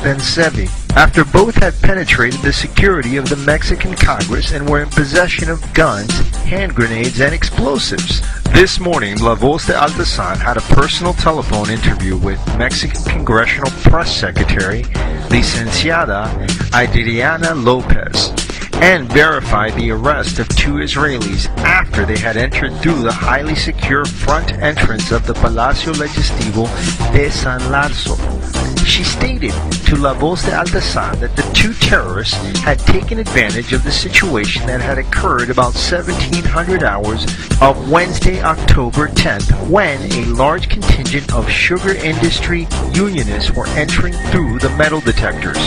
Ben-Zevi, after both had penetrated the security of the Mexican Congress and were in possession of guns, hand grenades, and explosives. This morning, La Voz de Altazan had a personal telephone interview with Mexican Congressional Press Secretary, Licenciada Adriana Lopez, and verified the arrest of two Israelis after they had entered through the highly secure front entrance of the Palacio Legislativo de San Larzo. She stated to La Voz de Altazan that the two terrorists had taken advantage of the situation that had occurred about 1700 hours of Wednesday, October 10th, when a large contingent of sugar industry unionists were entering through the metal detectors.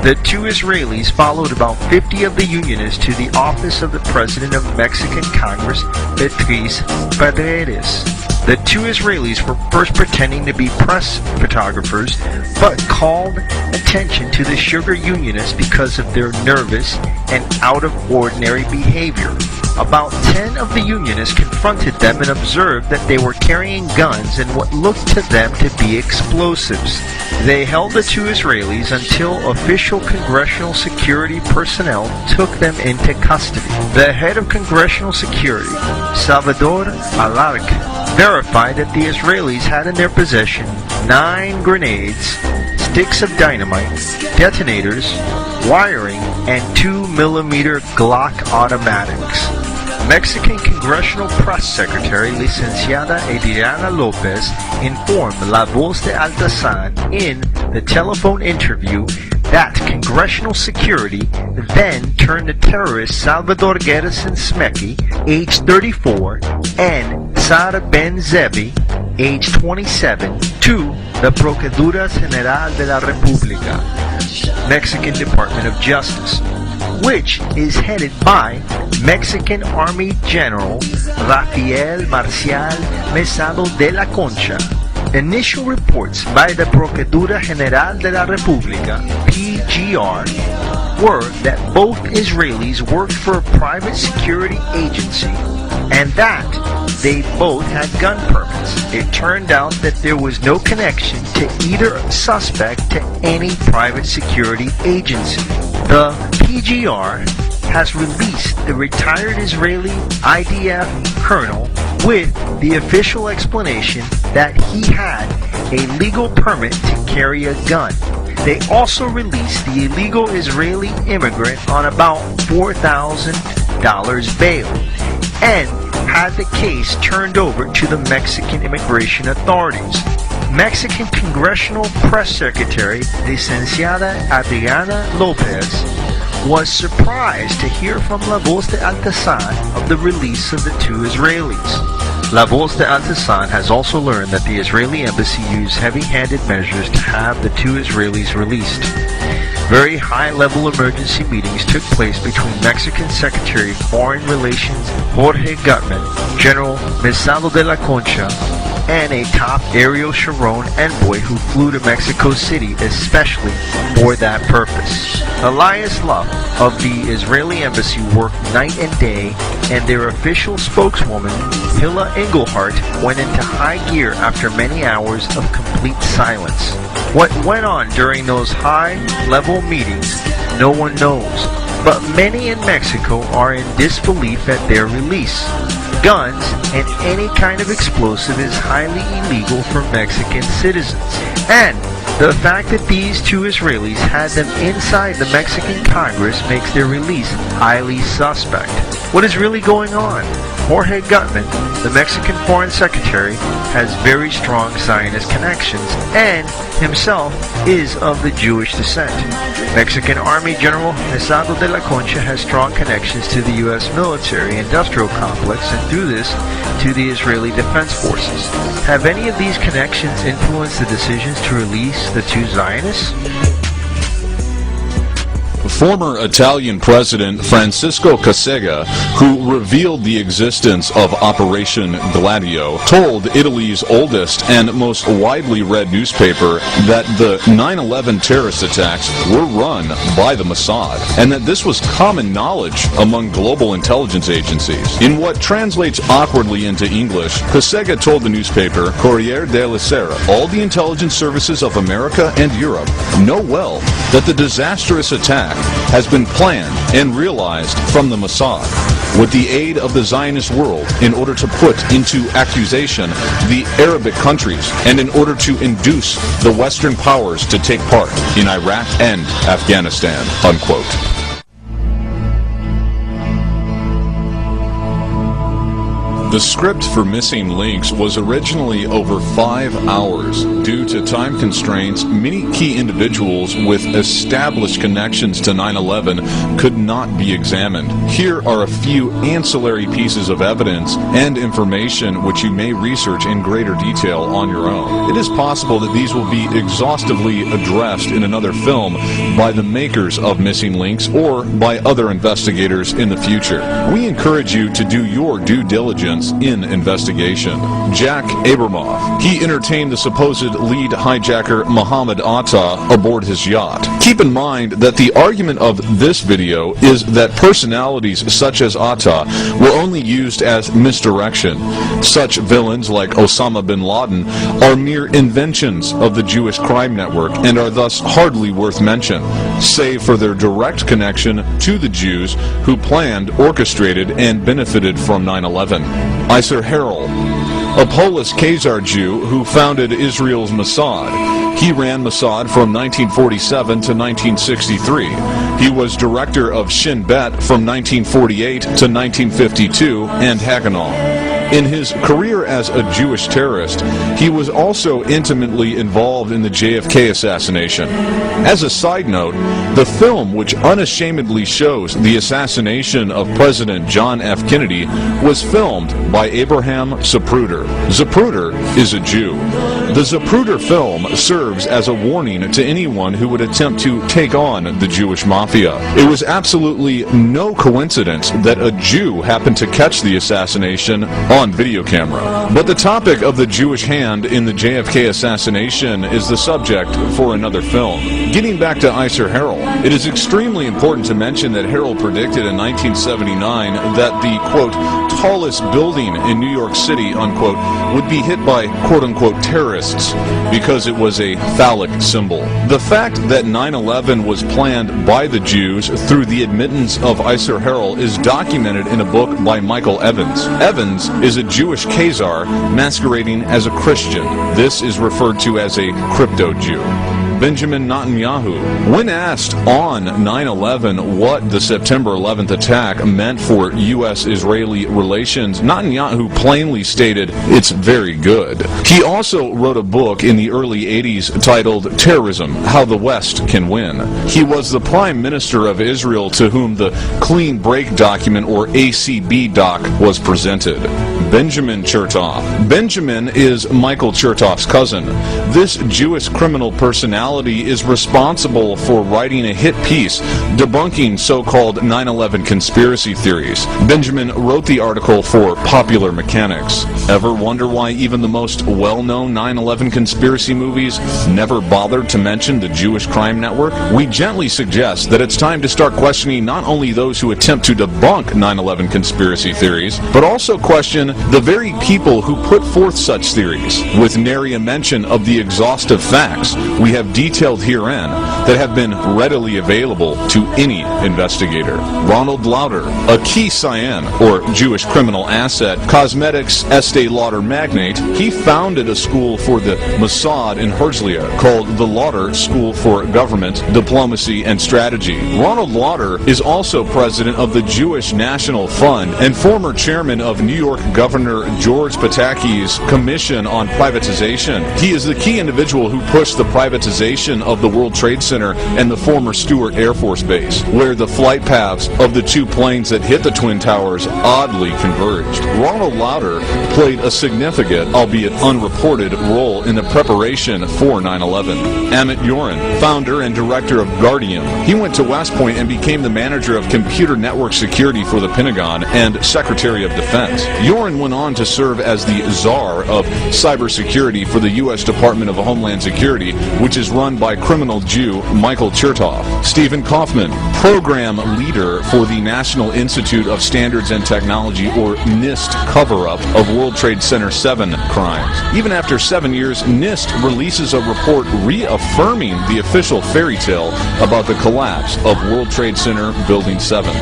The two Israelis followed about 50 of the unionists to the office of the President of Mexican Congress, Beatriz Paredes. The two Israelis were first pretending to be press photographers, but called attention to the sugar unionists because of their nervous and out-of-ordinary behavior. About 10 of the unionists confronted them and observed that they were carrying guns and what looked to them to be explosives. They held the two Israelis until official congressional security personnel took them into custody. The head of congressional security, Salvador Alarc, verified that the Israelis had in their possession 9 grenades, sticks of dynamite, detonators, wiring, and 2mm Glock automatics. Mexican Congressional Press Secretary Licenciada Adriana Lopez informed La Voz de Altazan in the telephone interview that congressional security then turned the terrorists Salvador Gerson Smeki, age 34, and Sara Ben-Zevi, age 27, to the Procuraduría General de la República, Mexican Department of Justice, which is headed by Mexican Army General Rafael Marcial Mesado de la Concha. Initial reports by the Procuraduría General de la República, PGR, were that both Israelis worked for a private security agency and that they both had gun permits. It turned out that there was no connection to either suspect to any private security agency. The PGR has released the retired Israeli IDF colonel with the official explanation that he had a legal permit to carry a gun. They also released the illegal Israeli immigrant on about $4,000 bail and had the case turned over to the Mexican immigration authorities. Mexican Congressional Press Secretary Licenciada Adriana Lopez was surprised to hear from La Voz de Altazan of the release of the two Israelis. La Voz de Altazan has also learned that the Israeli embassy used heavy-handed measures to have the two Israelis released. Very high-level emergency meetings took place between Mexican Secretary of Foreign Relations Jorge Gutman, General Mesado de la Concha, and a top Ariel Sharon envoy who flew to Mexico City especially for that purpose. Elias Luff of the Israeli embassy worked night and day, and their official spokeswoman, Hilla Engelhardt, went into high gear after many hours of complete silence. What went on during those high-level meetings, no one knows, but many in Mexico are in disbelief at their release. Guns and any kind of explosive is highly illegal for Mexican citizens, and the fact that these two Israelis had them inside the Mexican Congress makes their release highly suspect. What is really going on? Jorge Gutman, the Mexican Foreign Secretary, has very strong Zionist connections and himself is of the Jewish descent. Mexican Army General Mesado de la Concha has strong connections to the U.S. military-industrial complex and through this to the Israeli Defense Forces. Have any of these connections influenced the decisions to release the two Zionists? Former Italian President Francisco Cossega, who revealed the existence of Operation Gladio, told Italy's oldest and most widely read newspaper that the 9/11 terrorist attacks were run by the Mossad, and that this was common knowledge among global intelligence agencies. In what translates awkwardly into English, Cossega told the newspaper Corriere della Sera, all the intelligence services of America and Europe know well that the disastrous attack has been planned and realized from the Mossad with the aid of the Zionist world in order to put into accusation the Arabic countries and in order to induce the Western powers to take part in Iraq and Afghanistan, unquote. The script for Missing Links was originally over 5 hours. Due to time constraints, many key individuals with established connections to 9/11 could not be examined. Here are a few ancillary pieces of evidence and information which you may research in greater detail on your own. It is possible that these will be exhaustively addressed in another film by the makers of Missing Links or by other investigators in the future. We encourage you to do your due diligence in investigation. Jack Abramoff. He entertained the supposed lead hijacker Mohammed Atta aboard his yacht. Keep in mind that the argument of this video is that personalities such as Atta were only used as misdirection. Such villains like Osama bin Laden are mere inventions of the Jewish crime network and are thus hardly worth mention, save for their direct connection to the Jews who planned, orchestrated, and benefited from 9/11. Iser Harel, a Polish Khazar Jew who founded Israel's Mossad. He ran Mossad from 1947 to 1963. He was director of Shin Bet from 1948 to 1952 and Haganah. In his career as a Jewish terrorist, he was also intimately involved in the JFK assassination. As a side note, the film which unashamedly shows the assassination of President John F. Kennedy was filmed by Abraham Zapruder. Zapruder is a Jew. The Zapruder film serves as a warning to anyone who would attempt to take on the Jewish mafia. It was absolutely no coincidence that a Jew happened to catch the assassination on video camera. But the topic of the Jewish hand in the JFK assassination is the subject for another film. Getting back to Iser Harel, it is extremely important to mention that Harel predicted in 1979 that the, quote, tallest building in New York City, unquote, would be hit by, quote-unquote, terrorists because it was a phallic symbol. The fact that 9/11 was planned by the Jews through the admittance of Iser Harel is documented in a book by Michael Evans. Evans is a Jewish Khazar masquerading as a Christian. This is referred to as a crypto-Jew. Benjamin Netanyahu. When asked on 9/11 what the September 11th attack meant for U.S.-Israeli relations, Netanyahu plainly stated, "It's very good." He also wrote a book in the early 80s titled Terrorism, How the West Can Win. He was the Prime Minister of Israel to whom the Clean Break document, or ACB doc, was presented. Benjamin Chertoff. Benjamin is Michael Chertoff's cousin. This Jewish criminal personality is responsible for writing a hit piece debunking so-called 9/11 conspiracy theories. Benjamin wrote the article for Popular Mechanics. Ever wonder why even the most well-known 9/11 conspiracy movies never bothered to mention the Jewish crime network? We gently suggest that it's time to start questioning not only those who attempt to debunk 9/11 conspiracy theories, but also question the very people who put forth such theories, with nary a mention of the exhaustive facts we have detailed herein that have been readily available to any investigator. Ronald Lauder, a key Cyan, or Jewish criminal asset, cosmetics Estee Lauder magnate, he founded a school for the Mossad in Herzliya called the Lauder School for Government, Diplomacy, and Strategy. Ronald Lauder is also president of the Jewish National Fund and former chairman of New York Governor George Pataki's Commission on Privatization. He is the key individual who pushed the privatization localization of the World Trade Center and the former Stewart Air Force Base, where the flight paths of the two planes that hit the Twin Towers oddly converged. Ronald Lauder played a significant, albeit unreported, role in the preparation for 9/11. Amit Yoran, founder and director of Guardium. He went to West Point and became the manager of computer network security for the Pentagon and Secretary of Defense. Yoran went on to serve as the czar of cybersecurity for the U.S. Department of Homeland Security, which is run by criminal Jew Michael Chertoff. Stephen Kaufman, program leader for the National Institute of Standards and Technology, or NIST, cover-up of World Trade Center 7 crimes. Even after 7 years, NIST releases a report reaffirming the official fairy tale about the collapse of World Trade Center Building 7.